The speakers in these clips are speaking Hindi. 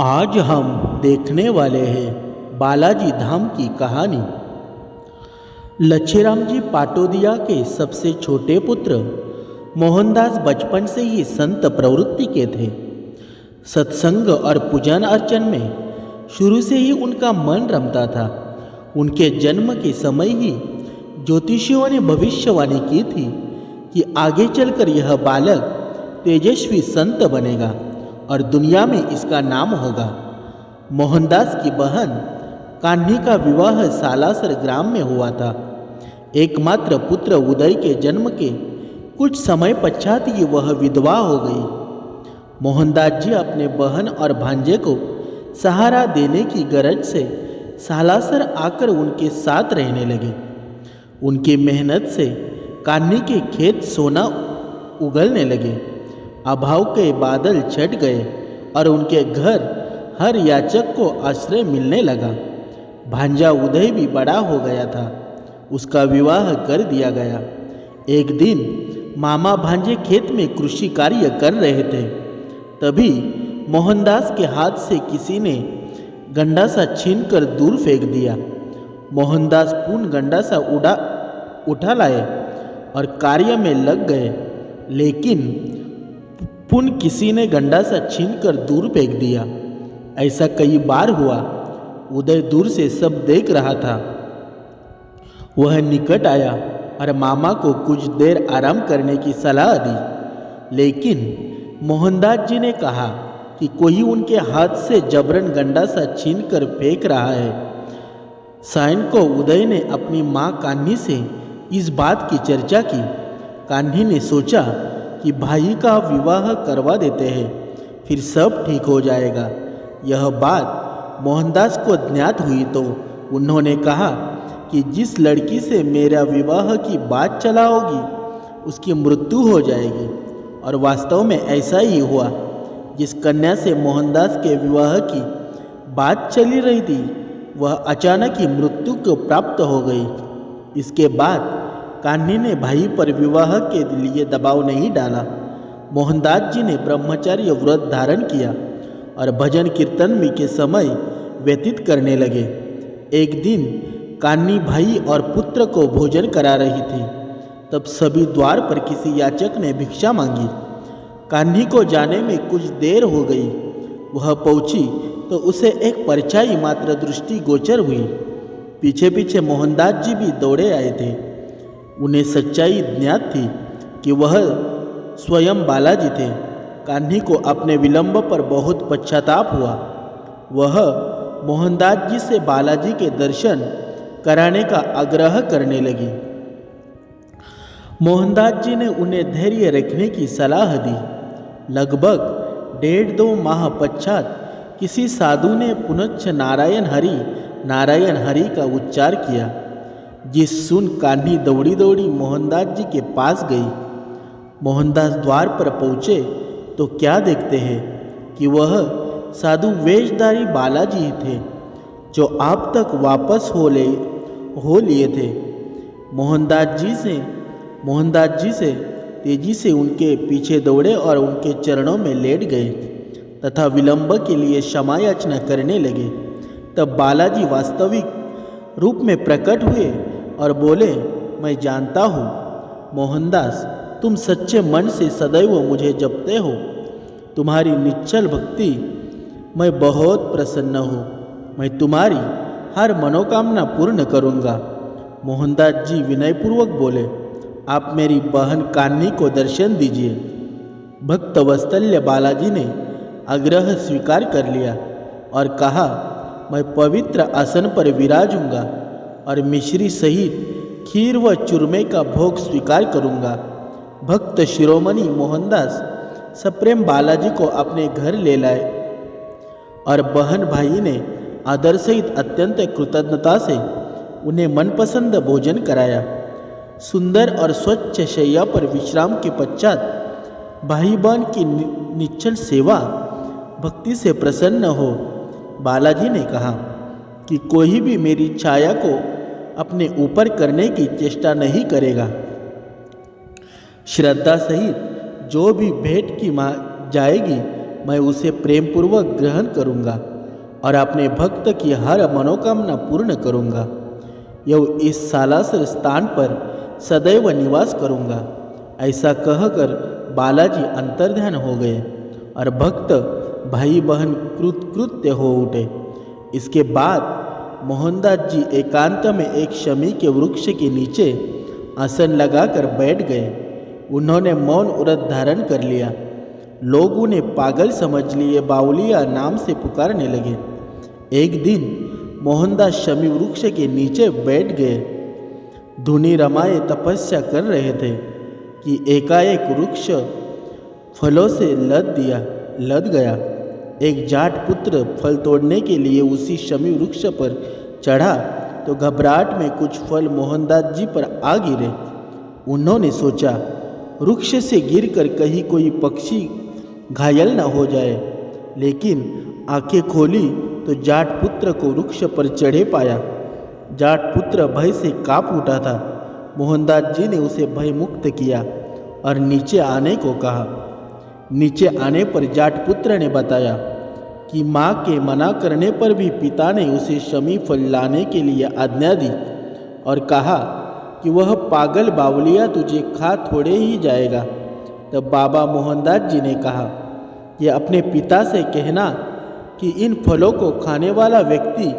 आज हम देखने वाले हैं बालाजी धाम की कहानी। लच्छीराम जी पाटोदिया के सबसे छोटे पुत्र मोहनदास बचपन से ही संत प्रवृत्ति के थे। सत्संग और पूजन अर्चन में शुरू से ही उनका मन रमता था। उनके जन्म के समय ही ज्योतिषियों ने भविष्यवाणी की थी कि आगे चलकर यह बालक तेजस्वी संत बनेगा और दुनिया में इसका नाम होगा। मोहनदास की बहन कान्ही का विवाह सालासर ग्राम में हुआ था। एकमात्र पुत्र उदय के जन्म के कुछ समय पश्चात ही वह विधवा हो गई। मोहनदास जी अपने बहन और भांजे को सहारा देने की गरज से सालासर आकर उनके साथ रहने लगे। उनकी मेहनत से कान्ही के खेत सोना उगलने लगे। अभाव के बादल छट गए और उनके घर हर याचक को आश्रय मिलने लगा। भांजा उदय भी बड़ा हो गया था। उसका विवाह कर दिया गया। एक दिन मामा भांजे खेत में कृषि कार्य कर रहे थे। तभी मोहनदास के हाथ से किसी ने गंडासा छीनकर दूर फेंक दिया। मोहनदास पूर्ण गंडासा उठा लाए और कार्य में लग गए, लेकिन पुनः किसी ने गंडासा छीनकर दूर फेंक दिया। ऐसा कई बार हुआ। उदय दूर से सब देख रहा था। वह निकट आया और मामा को कुछ देर आराम करने की सलाह दी, लेकिन मोहनदास जी ने कहा कि कोई उनके हाथ से जबरन गंडासा छीनकर फेंक रहा है। सायं को उदय ने अपनी माँ कान्ही से इस बात की चर्चा की। कान्ही ने सोचा कि भाई का विवाह करवा देते हैं, फिर सब ठीक हो जाएगा। यह बात मोहनदास को ज्ञात हुई तो उन्होंने कहा कि जिस लड़की से मेरा विवाह की बात चला होगी उसकी मृत्यु हो जाएगी। और वास्तव में ऐसा ही हुआ। जिस कन्या से मोहनदास के विवाह की बात चली रही थी वह अचानक ही मृत्यु को प्राप्त हो गई। इसके बाद कान्ही ने भाई पर विवाह के लिए दबाव नहीं डाला। मोहनदास जी ने ब्रह्मचर्य व्रत धारण किया और भजन कीर्तन में के समय व्यतीत करने लगे। एक दिन कान्ही भाई और पुत्र को भोजन करा रही थी। तब सभी द्वार पर किसी याचक ने भिक्षा मांगी। कान्ही को जाने में कुछ देर हो गई। वह पहुंची तो उसे एक परछाई मात्र दृष्टि गोचर हुई। पीछे पीछे मोहनदास जी भी दौड़े आए थे। उन्हें सच्चाई ज्ञात थी कि वह स्वयं बालाजी थे। कान्ही को अपने विलंब पर बहुत पश्चाताप हुआ। वह मोहनदास जी से बालाजी के दर्शन कराने का आग्रह करने लगी। मोहनदास जी ने उन्हें धैर्य रखने की सलाह दी। लगभग 1.5-2 माह पश्चात किसी साधु ने पुनश्च नारायण हरि का उच्चार किया। जिस सुन कान्ही दौड़ी दौड़ी मोहनदास जी के पास गई। मोहनदास द्वार पर पहुँचे तो क्या देखते हैं कि वह साधु वेशधारी बालाजी ही थे जो आप तक वापस हो लिए थे। मोहनदास जी से तेजी से उनके पीछे दौड़े और उनके चरणों में लेट गए तथा विलंब के लिए क्षमा याचना करने लगे। तब बालाजी वास्तविक रूप में प्रकट हुए और बोले, मैं जानता हूँ मोहनदास, तुम सच्चे मन से सदैव मुझे जपते हो। तुम्हारी निश्चल भक्ति मैं बहुत प्रसन्न हूँ। मैं तुम्हारी हर मनोकामना पूर्ण करूँगा। मोहनदास जी विनयपूर्वक बोले, आप मेरी बहन कान्ही को दर्शन दीजिए। भक्त वत्सल्य बालाजी ने आग्रह स्वीकार कर लिया और कहा, मैं पवित्र आसन पर विराजूंगा और मिश्री सहित खीर व चूरमे का भोग स्वीकार करूंगा। भक्त शिरोमणि मोहनदास सप्रेम बालाजी को अपने घर ले लाए और बहन भाई ने आदर सहित अत्यंत कृतज्ञता से उन्हें मनपसंद भोजन कराया। सुंदर और स्वच्छ शैया पर विश्राम के पश्चात भाई बहन की निश्चल सेवा भक्ति से प्रसन्न हो बालाजी ने कहा कि कोई भी मेरी छाया को अपने ऊपर करने की चेष्टा नहीं करेगा। श्रद्धा सहित जो भी भेंट की जाएगी मैं उसे प्रेम पूर्वक ग्रहण करूँगा और अपने भक्त की हर मनोकामना पूर्ण करूँगा। यह इस सालासर स्थान पर सदैव निवास करूँगा। ऐसा कहकर बालाजी अंतर्ध्यान हो गए और भक्त भाई बहन कृतकृत्य हो उठे। इसके बाद मोहनदास जी एकांत में एक शमी के वृक्ष के नीचे आसन लगाकर बैठ गए। उन्होंने मौन व्रत धारण कर लिया। लोग उन्हें पागल समझ लिए बावलिया नाम से पुकारने लगे। एक दिन मोहनदास शमी वृक्ष के नीचे बैठ गए। धुनी रमाए तपस्या कर रहे थे कि एकाएक वृक्ष फलों से लद गया। एक जाट पुत्र फल तोड़ने के लिए उसी शमी वृक्ष पर चढ़ा तो घबराहट में कुछ फल मोहनदास जी पर आ गिरे। उन्होंने सोचा वृक्ष से गिरकर कहीं कोई पक्षी घायल न हो जाए, लेकिन आंखें खोली तो जाट पुत्र को वृक्ष पर चढ़े पाया। जाट पुत्र भय से कांप उठा था। मोहनदास जी ने उसे भय मुक्त किया और नीचे आने को कहा। नीचे आने पर जाट पुत्र ने बताया कि माँ के मना करने पर भी पिता ने उसे शमी फल लाने के लिए आज्ञा दी और कहा कि वह पागल बावलिया तुझे खा थोड़े ही जाएगा। तब बाबा मोहनदास जी ने कहा कि अपने पिता से कहना कि इन फलों को खाने वाला व्यक्ति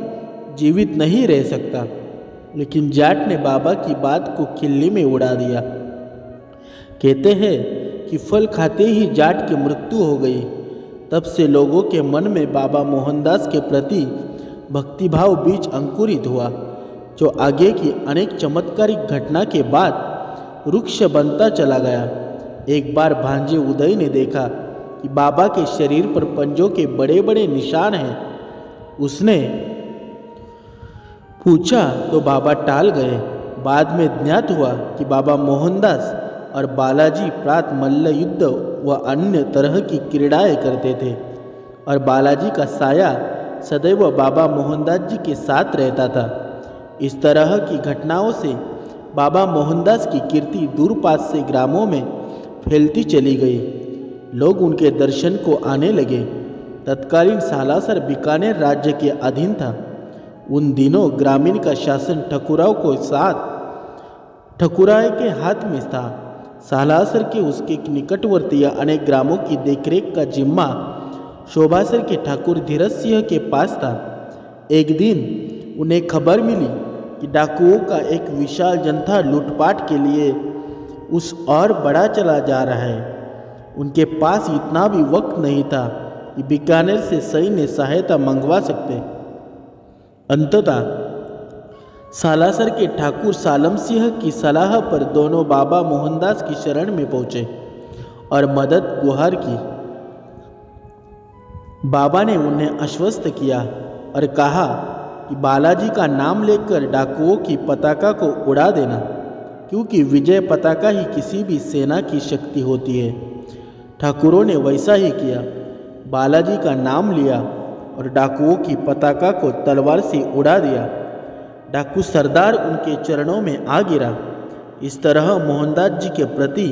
जीवित नहीं रह सकता। लेकिन जाट ने बाबा की बात को खिल्ली में उड़ा दिया। कहते हैं कि फल खाते ही जाट की मृत्यु हो गई। तब से लोगों के मन में बाबा मोहनदास के प्रति भक्तिभाव बीज अंकुरित हुआ, जो आगे की अनेक चमत्कारिक घटना के बाद वृक्ष बनता चला गया। एक बार भांजे उदय ने देखा कि बाबा के शरीर पर पंजों के बड़े बड़े निशान हैं। उसने पूछा तो बाबा टाल गए। बाद में ज्ञात हुआ कि बाबा मोहनदास और बालाजी प्रात मल्ल युद्ध व अन्य तरह की क्रीड़ाएं करते थे और बालाजी का साया सदैव बाबा मोहनदास जी के साथ रहता था। इस तरह की घटनाओं से बाबा मोहनदास की कीर्ति दूरपास से ग्रामों में फैलती चली गई। लोग उनके दर्शन को आने लगे। तत्कालीन सालासर बीकानेर राज्य के अधीन था। उन दिनों ग्रामीण का शासन ठकुराय के हाथ में था। सालासर के उसके निकटवर्ती अनेक ग्रामों की देखरेख का जिम्मा शोभासर के ठाकुर धीरज सिंह के पास था। एक दिन उन्हें खबर मिली कि डाकुओं का एक विशाल जनता लूटपाट के लिए उस और बढ़ा चला जा रहा है। उनके पास इतना भी वक्त नहीं था कि बीकानेर से सैन्य सहायता मंगवा सकते। अंततः सालासर के ठाकुर सालम सिंह की सलाह पर दोनों बाबा मोहनदास की शरण में पहुंचे और मदद गुहार की। बाबा ने उन्हें आश्वस्त किया और कहा कि बालाजी का नाम लेकर डाकुओं की पताका को उड़ा देना, क्योंकि विजय पताका ही किसी भी सेना की शक्ति होती है। ठाकुरों ने वैसा ही किया। बालाजी का नाम लिया और डाकुओं की पताका को तलवार से उड़ा दिया। डाकू सरदार उनके चरणों में आ गिरा। इस तरह मोहनदास जी के प्रति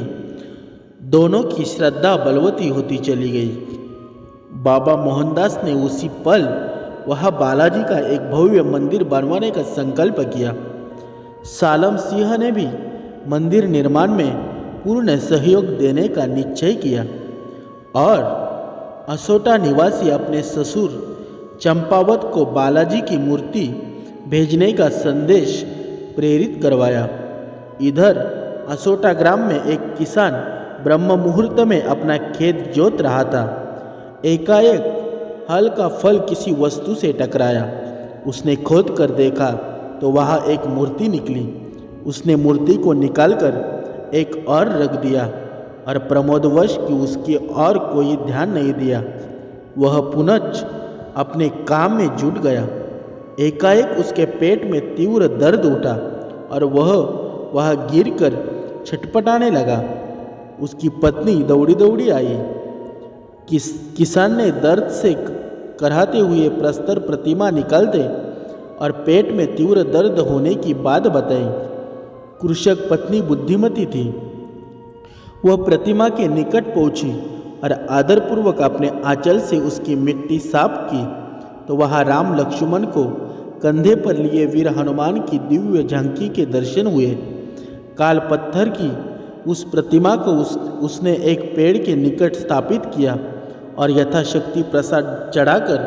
दोनों की श्रद्धा बलवती होती चली गई। बाबा मोहनदास ने उसी पल वहाँ बालाजी का एक भव्य मंदिर बनवाने का संकल्प किया। सालम सिंह ने भी मंदिर निर्माण में पूर्ण सहयोग देने का निश्चय किया और असोटा निवासी अपने ससुर चंपावत को बालाजी की मूर्ति भेजने का संदेश प्रेरित करवाया। इधर असोटा ग्राम में एक किसान ब्रह्म मुहूर्त में अपना खेत जोत रहा था। एकाएक हल का फल किसी वस्तु से टकराया। उसने खोद कर देखा तो वहाँ एक मूर्ति निकली। उसने मूर्ति को निकालकर एक और रख दिया और प्रमोदवश कि उसकी और कोई ध्यान नहीं दिया। वह पुनः अपने काम में जुट गया। एकाएक उसके पेट में तीव्र दर्द उठा और वह गिरकर छटपटाने लगा। उसकी पत्नी दौड़ी दौड़ी आई। किसान ने दर्द से कराहते हुए प्रस्तर प्रतिमा निकालते और पेट में तीव्र दर्द होने की बात बताई। कृषक पत्नी बुद्धिमती थी। वह प्रतिमा के निकट पहुंची और आदरपूर्वक अपने आंचल से उसकी मिट्टी साफ की तो वहाँ राम लक्ष्मण को कंधे पर लिए वीर हनुमान की दिव्य झांकी के दर्शन हुए। काल पत्थर की उस प्रतिमा को उसने एक पेड़ के निकट स्थापित किया और यथाशक्ति प्रसाद चढ़ाकर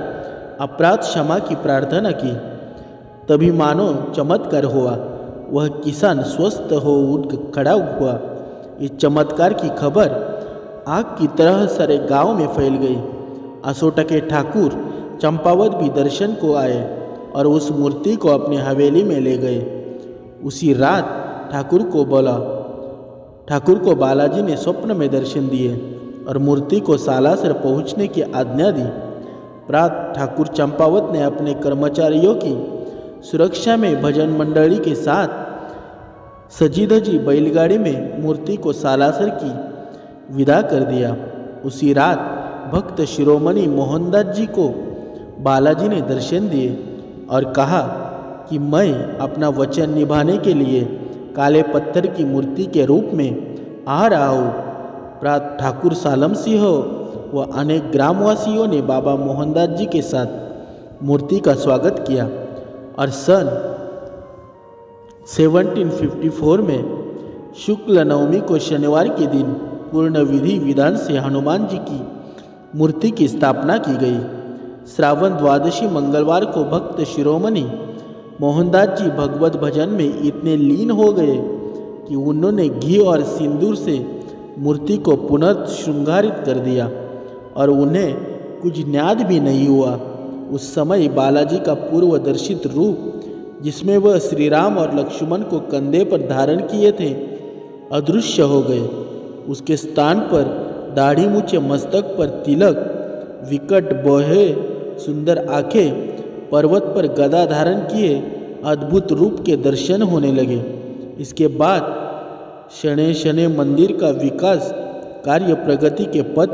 अपराध क्षमा की प्रार्थना की। तभी मानो चमत्कार हुआ, वह किसान स्वस्थ हो उठ खड़ा हुआ। इस चमत्कार की खबर आग की तरह सारे गांव में फैल गई। असोटा के ठाकुर चंपावत भी दर्शन को आए और उस मूर्ति को अपने हवेली में ले गए। उसी रात ठाकुर को बालाजी ने स्वप्न में दर्शन दिए और मूर्ति को सालासर पहुंचने की आज्ञा दी। प्रात ठाकुर चंपावत ने अपने कर्मचारियों की सुरक्षा में भजन मंडली के साथ सजी धजी बैलगाड़ी में मूर्ति को सालासर की विदा कर दिया। उसी रात भक्त शिरोमणि मोहनदास जी को बालाजी ने दर्शन दिए और कहा कि मैं अपना वचन निभाने के लिए काले पत्थर की मूर्ति के रूप में आ रहा हूँ। प्रात ठाकुर सालम सिंह व अनेक ग्रामवासियों ने बाबा मोहनदास जी के साथ मूर्ति का स्वागत किया और सन 1754 में शुक्ल नवमी को शनिवार के दिन पूर्ण विधि विधान से हनुमान जी की मूर्ति की स्थापना की गई। श्रावण द्वादशी मंगलवार को भक्त शिरोमणि मोहनदास जी भगवत भजन में इतने लीन हो गए कि उन्होंने घी और सिंदूर से मूर्ति को पुनः श्रृंगारित कर दिया और उन्हें कुछ ज्ञात भी नहीं हुआ। उस समय बालाजी का पूर्व दर्शित रूप जिसमें वह श्री राम और लक्ष्मण को कंधे पर धारण किए थे अदृश्य हो गए। उसके स्थान पर दाढ़ी मूछे, मस्तक पर तिलक, विकट बोहे सुंदर आंखें, पर्वत पर गदा धारण किए अद्भुत रूप के दर्शन होने लगे। इसके बाद शनै शनै मंदिर का विकास कार्य प्रगति के पथ